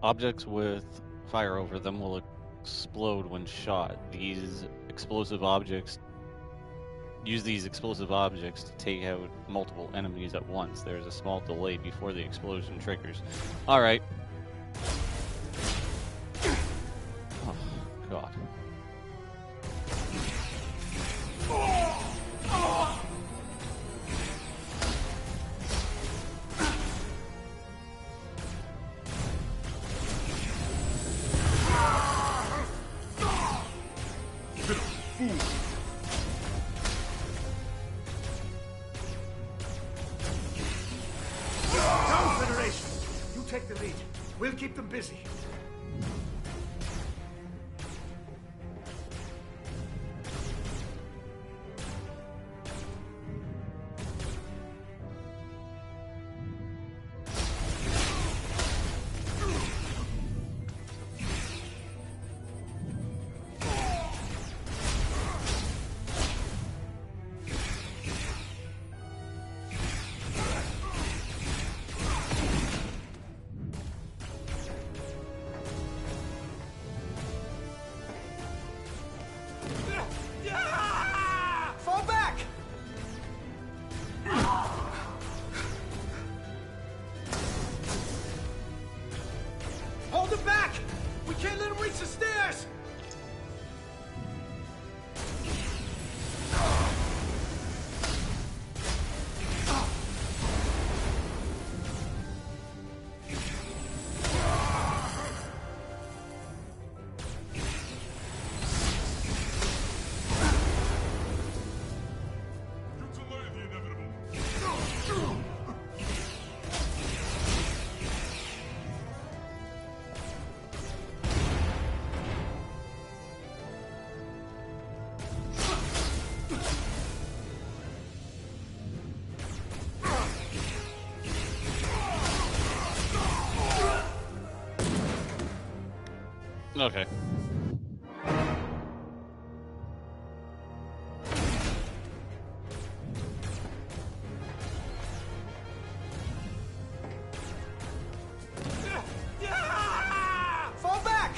Objects with fire over them will explode when shot. Use these explosive objects to take out multiple enemies at once. There is a small delay before the explosion triggers. Alright. Oh, God. Down, Federation! You take the lead. We'll keep them busy. Fall back! Hold him back! We can't let him reach the stairs! Okay. Fall back!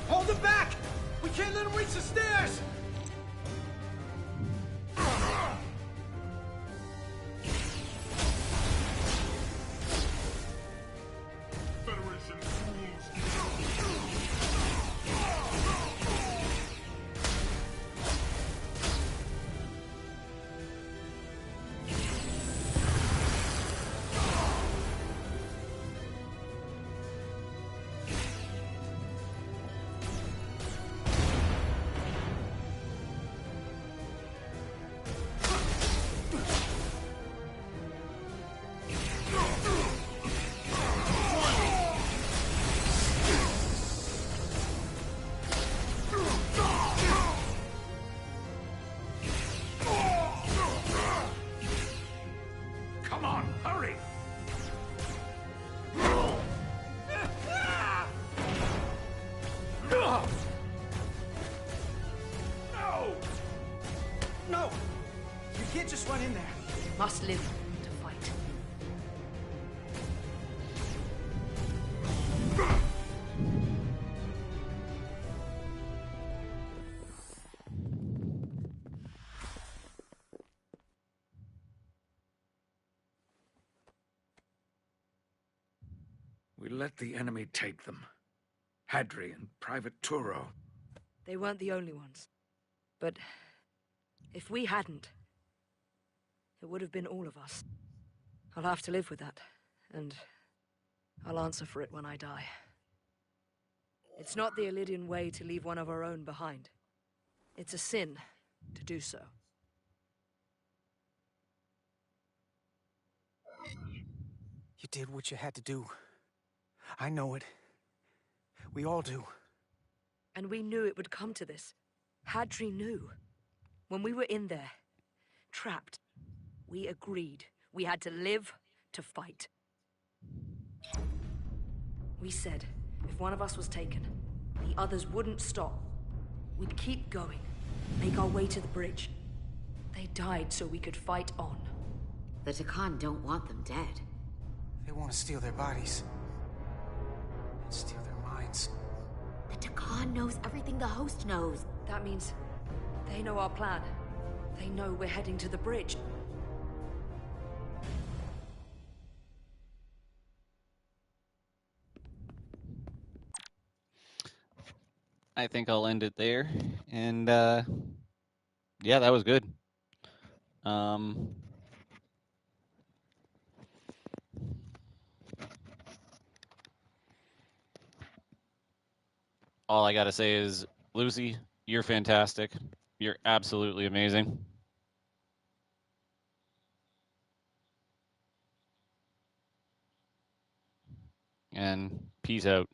Hold it back! We can't let him reach the stairs! Come on, hurry! No! No! You can't just run in there. Must live to fight. We let the enemy take them. Hadri and Private Turo. They weren't the only ones. But if we hadn't, it would have been all of us. I'll have to live with that, and I'll answer for it when I die. It's not the Illidian way to leave one of our own behind. It's a sin to do so. You did what you had to do. I know it. We all do. And we knew it would come to this. Hadri knew. When we were in there, trapped, we agreed we had to live to fight. We said if one of us was taken, the others wouldn't stop. We'd keep going, make our way to the bridge. They died so we could fight on. The Takan don't want them dead. They want to steal their bodies. And steal their minds. The Takan knows everything the host knows. That means they know our plan. They know we're heading to the bridge. I think I'll end it there. And yeah, that was good. All I gotta say is, Lucy, you're fantastic. You're absolutely amazing. And peace out.